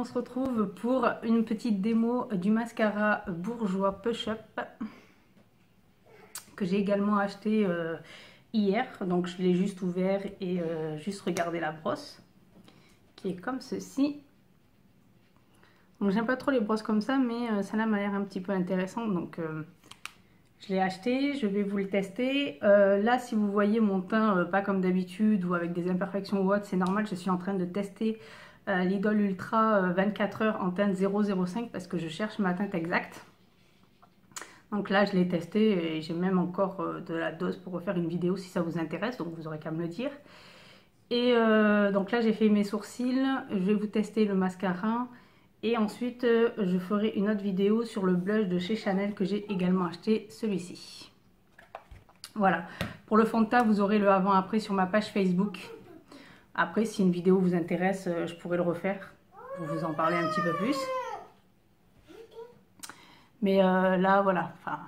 on se retrouve pour une petite démo du mascara Bourjois Push Up que j'ai également acheté hier. Donc je l'ai juste ouvert et juste regardé la brosse qui est comme ceci. Donc j'aime pas trop les brosses comme ça, mais celle-là m'a l'air un petit peu intéressante, donc je l'ai acheté, je vais vous le tester. Là, si vous voyez mon teint pas comme d'habitude ou avec des imperfections ou autre, c'est normal, je suis en train de tester l'Idol Ultra 24 heures en teinte 005 parce que je cherche ma teinte exacte. Donc là, je l'ai testé et j'ai même encore de la dose pour refaire une vidéo si ça vous intéresse, donc vous aurez qu'à me le dire. Et donc là, j'ai fait mes sourcils, je vais vous tester le mascara. Et ensuite, je ferai une autre vidéo sur le blush de chez Chanel que j'ai également acheté, celui-ci. Voilà. Pour le fond de teint, vous aurez le avant-après sur ma page Facebook. Après, si une vidéo vous intéresse, je pourrais le refaire pour vous en parler un petit peu plus. Mais là, voilà. Enfin,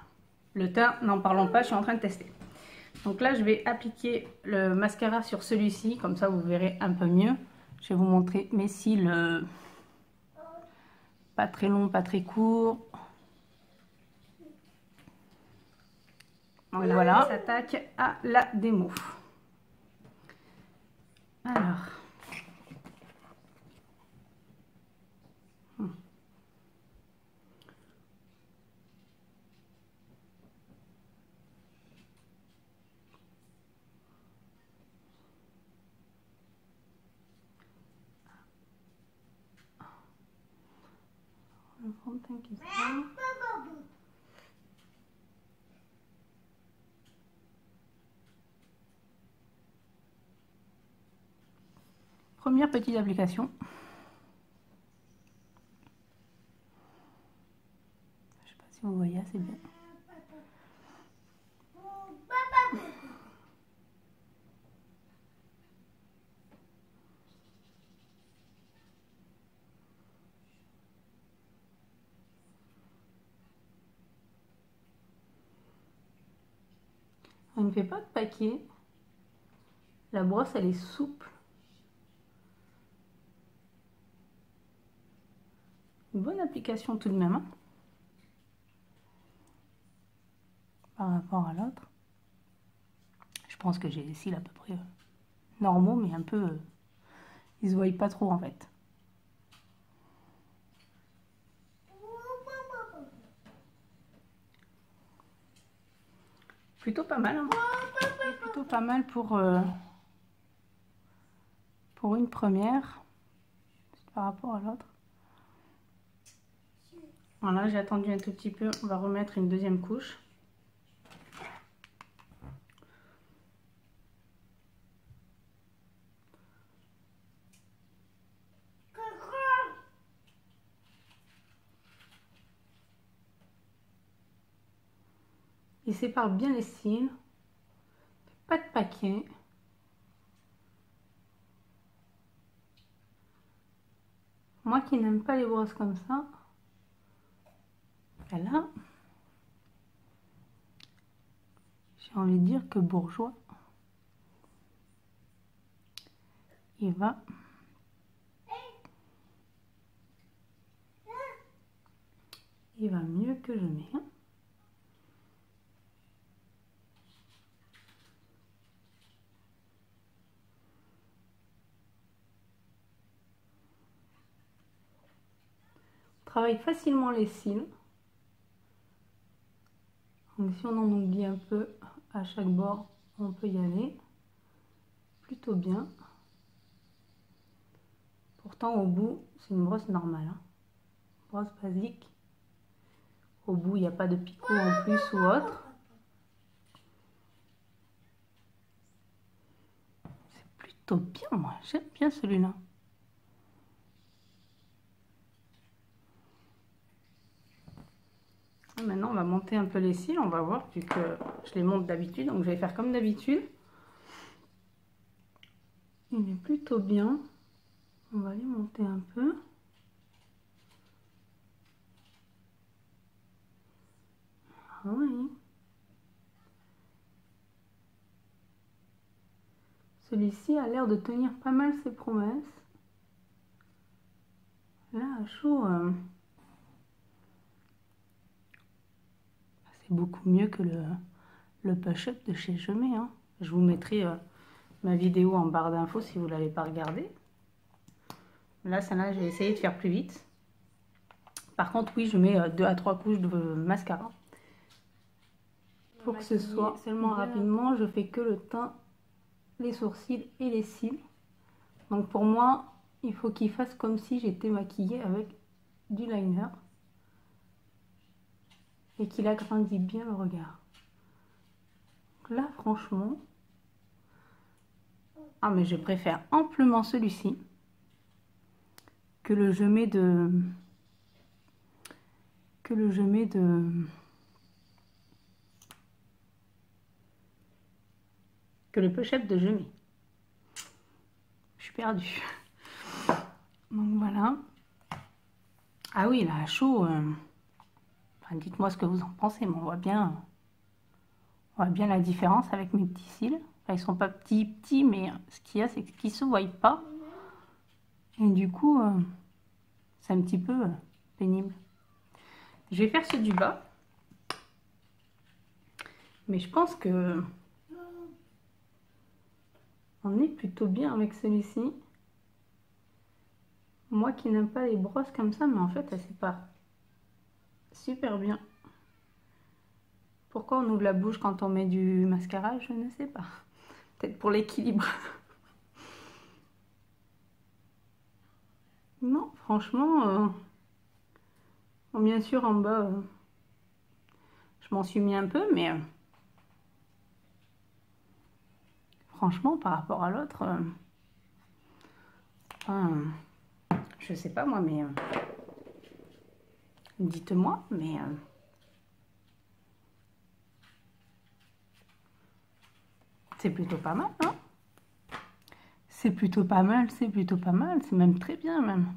le teint, n'en parlons pas, je suis en train de tester. Donc là, je vais appliquer le mascara sur celui-ci. Comme ça, vous verrez un peu mieux. Je vais vous montrer mes cils. Pas très long, pas très court. Donc voilà, on s'attaque à la démo. Alors. Le fond de teint qui se fait. Première petite application. Je sais pas si vous voyez assez bien. On ne fait pas de paquet. La brosse, elle est souple. Une bonne application tout de même, hein, par rapport à l'autre. Je pense que j'ai les cils à peu près normaux, mais un peu... ils se voient pas trop en fait. Plutôt pas mal, hein. Plutôt pas mal pour une première par rapport à l'autre. Voilà, j'ai attendu un tout petit peu. On va remettre une deuxième couche. Il sépare bien les cils. Pas de paquet. Moi qui n'aime pas les brosses comme ça, là, j'ai envie de dire que Bourjois, il va mieux que je mets. On travaille facilement les cils. Donc si on en oublie un peu à chaque bord, on peut y aller. Plutôt bien. Pourtant au bout, c'est une brosse normale, hein. Brosse basique. Au bout, il n'y a pas de picot en plus ou autre. C'est plutôt bien, moi. J'aime bien celui-là. Maintenant, on va monter un peu les cils. On va voir, vu que je les monte d'habitude. Donc, je vais faire comme d'habitude. Il est plutôt bien. On va les monter un peu. Ah oui. Celui-ci a l'air de tenir pas mal ses promesses. Là, à chaud, c'est beaucoup mieux que le push-up de chez Gemay. Hein. Je vous mettrai ma vidéo en barre d'infos si vous ne l'avez pas regardée. Là, celle-là, j'ai essayé de faire plus vite. Par contre, oui, je mets 2 à 3 couches de mascara. Pour que ce soit seulement rapidement, je fais que le teint, les sourcils et les cils. Donc pour moi, il faut qu'il fasse comme si j'étais maquillée avec du liner. Et qu'il agrandit bien le regard. Donc là, franchement... Ah, mais je préfère amplement celui-ci que le Gemay de... que le push-up de Gemay. Je suis perdue. Donc voilà. Ah oui, là, à chaud. Enfin, dites-moi ce que vous en pensez, mais on voit bien la différence avec mes petits cils. Enfin, ils sont pas petits, mais ce qu'il y a, c'est qu'ils se voient pas. Et du coup, c'est un petit peu pénible. Je vais faire ceux du bas. Mais je pense que on est plutôt bien avec celui-ci. Moi qui n'aime pas les brosses comme ça, mais en fait, elle sépare super bien. Pourquoi on ouvre la bouche quand on met du mascara, je ne sais pas. Peut-être pour l'équilibre. Non, franchement, bon, bien sûr en bas, je m'en suis mis un peu, mais franchement par rapport à l'autre, je sais pas moi, mais dites-moi, mais c'est plutôt pas mal, hein? C'est plutôt pas mal, c'est plutôt pas mal, c'est même très bien même.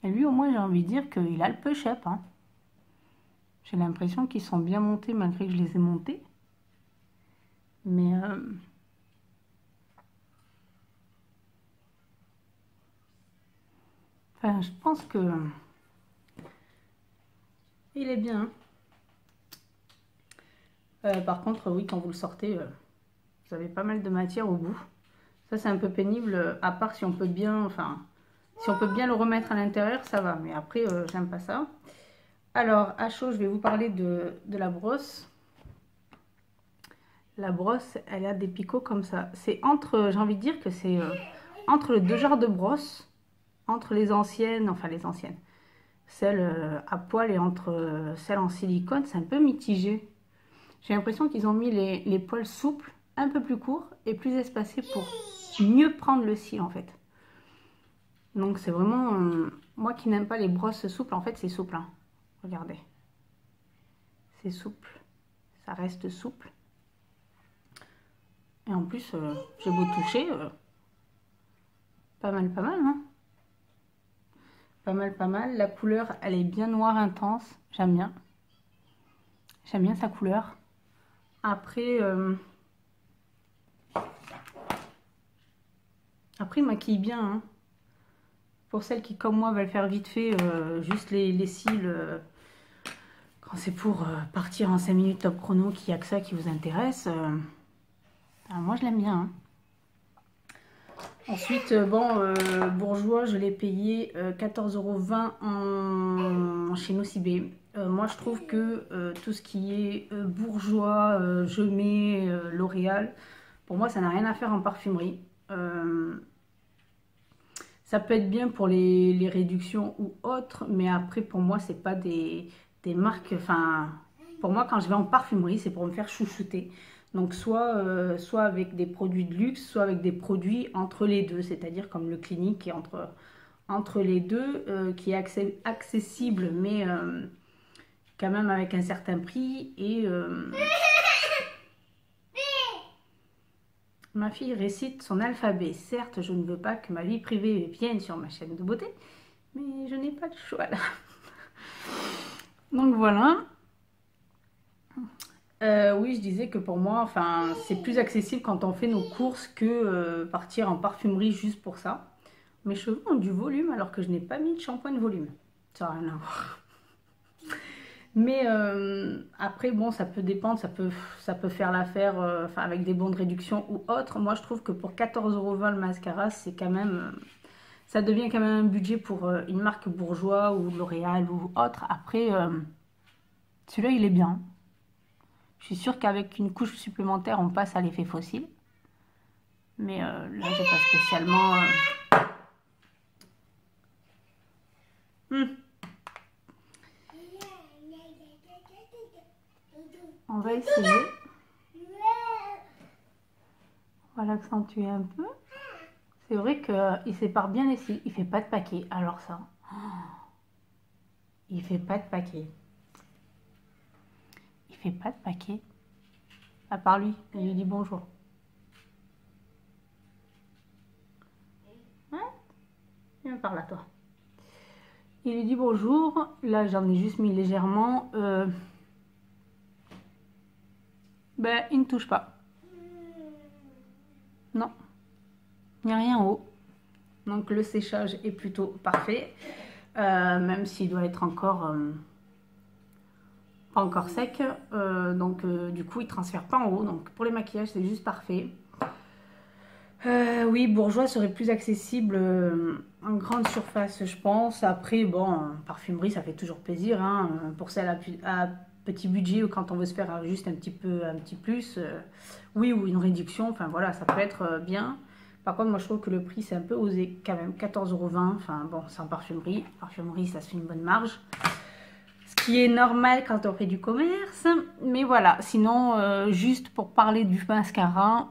Et lui au moins j'ai envie de dire qu'il a le push-up, hein. J'ai l'impression qu'ils sont bien montés malgré que je les ai montés. Mais enfin, je pense que il est bien. Par contre, oui, quand vous le sortez, vous avez pas mal de matière au bout. Ça, c'est un peu pénible, à part si on peut bien, enfin, si on peut bien le remettre à l'intérieur, ça va. Mais après, j'aime pas ça. Alors, à chaud, je vais vous parler de la brosse. La brosse, elle a des picots comme ça. C'est entre, j'ai envie de dire que c'est entre les deux genres de brosses, entre les anciennes, enfin les anciennes, celles à poil et entre celles en silicone, c'est un peu mitigé. J'ai l'impression qu'ils ont mis les poils souples, un peu plus courts et plus espacés pour mieux prendre le cil en fait. Donc c'est vraiment, moi qui n'aime pas les brosses souples, en fait c'est souple, hein. Regardez, c'est souple, ça reste souple. Et en plus, j'ai beau toucher, pas mal, hein. Pas mal. La couleur, elle est bien noire intense, j'aime bien. J'aime bien sa couleur. Après, il maquille bien, hein. Pour celles qui, comme moi, veulent faire vite fait, juste les cils, quand c'est pour partir en 5 minutes top chrono, qu'il n'y a que ça qui vous intéresse, moi je l'aime bien, hein. Ensuite, bon, Bourjois, je l'ai payé 14,20 € chez Nocibé. Moi, je trouve que tout ce qui est Bourjois, Gemay, L'Oréal, pour moi, ça n'a rien à faire en parfumerie. Ça peut être bien pour les réductions ou autres, mais après, pour moi, c'est pas des marques... Enfin, pour moi, quand je vais en parfumerie, c'est pour me faire chouchouter. Donc, soit avec des produits de luxe, soit avec des produits entre les deux, c'est-à-dire comme le Clinique qui est entre les deux, qui est accessible, mais quand même avec un certain prix. Et ma fille récite son alphabet. Certes, je ne veux pas que ma vie privée vienne sur ma chaîne de beauté, mais je n'ai pas de choix là. Donc voilà. Oui, je disais que pour moi, enfin, c'est plus accessible quand on fait nos courses que partir en parfumerie juste pour ça. Mes cheveux ont du volume alors que je n'ai pas mis de shampoing de volume. Ça n'a rien à voir. Mais après, bon, ça peut dépendre, ça peut faire l'affaire avec des bons de réduction ou autre. Moi, je trouve que pour 14,20 € le mascara, c'est quand même... ça devient quand même un budget pour une marque Bourjois ou L'Oréal ou autre. Après, celui-là, il est bien. Je suis sûre qu'avec une couche supplémentaire, on passe à l'effet fossile. Mais là, j'ai pas spécialement... On va essayer. On va l'accentuer un peu. C'est vrai qu'il sépare bien les cils. Il fait pas de paquet. Alors ça, il fait pas de paquet. Il fait pas de paquet. À part lui, il lui dit bonjour. Hein? Viens par là, toi. Il lui dit bonjour. Là, j'en ai juste mis légèrement. Ben, il ne touche pas. Non. Il n'y a rien en haut. Donc, le séchage est plutôt parfait. Même s'il doit être encore... pas encore sec. Du coup, il ne transfère pas en haut. Donc, pour les maquillages, c'est juste parfait. Oui, Bourjois serait plus accessible en grande surface, je pense. Après, bon, parfumerie, ça fait toujours plaisir. Hein, pour celle à petit budget ou quand on veut se faire juste un petit plus. Oui, ou une réduction. Enfin, voilà, ça peut être bien. Par contre, moi, je trouve que le prix, c'est un peu osé quand même. 14,20 €. Enfin, bon, c'est en parfumerie. Parfumerie, ça se fait une bonne marge. Ce qui est normal quand on fait du commerce. Mais voilà, sinon, juste pour parler du mascara,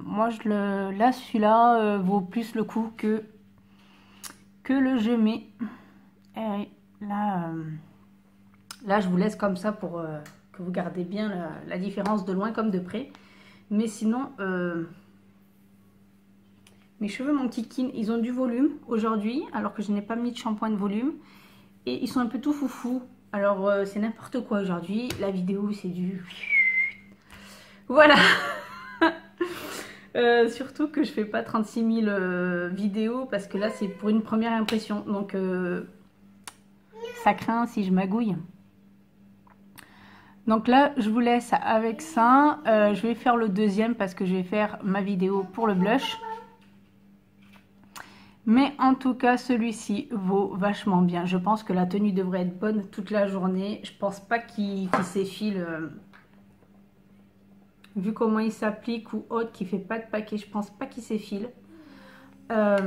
moi, là, celui-là vaut plus le coup que le Je Mets. Et là, je vous laisse comme ça pour que vous gardez bien la différence de loin comme de près. Mais sinon, mes cheveux, mon kikine, ils ont du volume aujourd'hui, alors que je n'ai pas mis de shampoing de volume. Et ils sont un peu tout foufou. Alors, c'est n'importe quoi aujourd'hui. La vidéo, c'est du... Voilà. Surtout que je fais pas 36 000 vidéos, parce que là, c'est pour une première impression. Donc, ça craint si je magouille. Donc là, je vous laisse avec ça. Je vais faire le deuxième parce que je vais faire ma vidéo pour le blush. Mais en tout cas, celui-ci vaut vachement bien. Je pense que la tenue devrait être bonne toute la journée. Je pense pas qu'il s'effile. Vu comment il s'applique ou autre, qui fait pas de paquet, je pense pas qu'il s'effile. Pour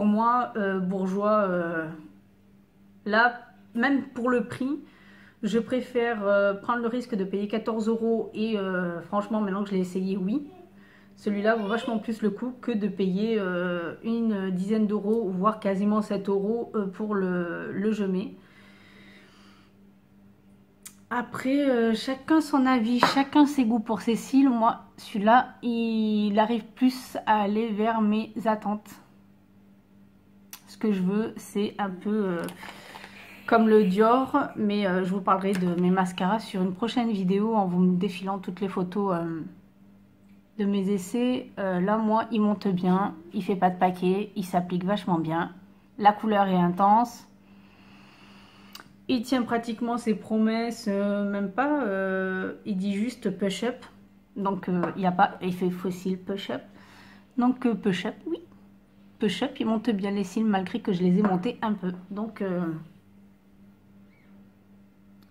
moi, Bourjois, là, même pour le prix, je préfère prendre le risque de payer 14 € et franchement, maintenant que je l'ai essayé, oui. Celui-là vaut vachement plus le coup que de payer une dizaine d'euros, voire quasiment 7 € pour le Je Mets. Après, chacun son avis, chacun ses goûts pour ses cils. Moi, celui-là, il arrive plus à aller vers mes attentes. Ce que je veux, c'est un peu comme le Dior, mais je vous parlerai de mes mascaras sur une prochaine vidéo en vous défilant toutes les photos de mes essais. Là, moi, il monte bien, il fait pas de paquet, il s'applique vachement bien. La couleur est intense. Il tient pratiquement ses promesses, même pas. Il dit juste push up. Donc, il n'y a pas effet fossile push up. Donc, push up, oui. Push up, il monte bien les cils malgré que je les ai montés un peu. Donc,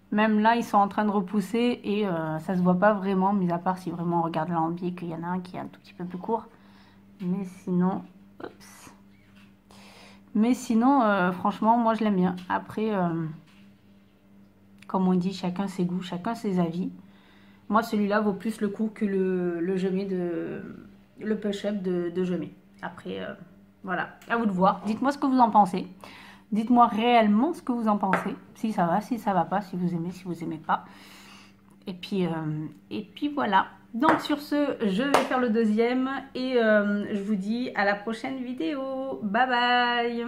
même là, ils sont en train de repousser et ça se voit pas vraiment, mis à part si vraiment on regarde l'ambi qu'il y en a un qui est un tout petit peu plus court. Mais sinon, oups. Mais sinon, franchement, moi je l'aime bien. Après, comme on dit, chacun ses goûts, chacun ses avis. Moi, celui-là vaut plus le coup que le Je Mets le push-up de Je Mets. Après, voilà, à vous de voir. Dites-moi ce que vous en pensez. Dites-moi réellement ce que vous en pensez. Si ça va, si ça va pas, si vous aimez pas. Et puis voilà. Donc sur ce, je vais faire le deuxième et je vous dis à la prochaine vidéo. Bye bye.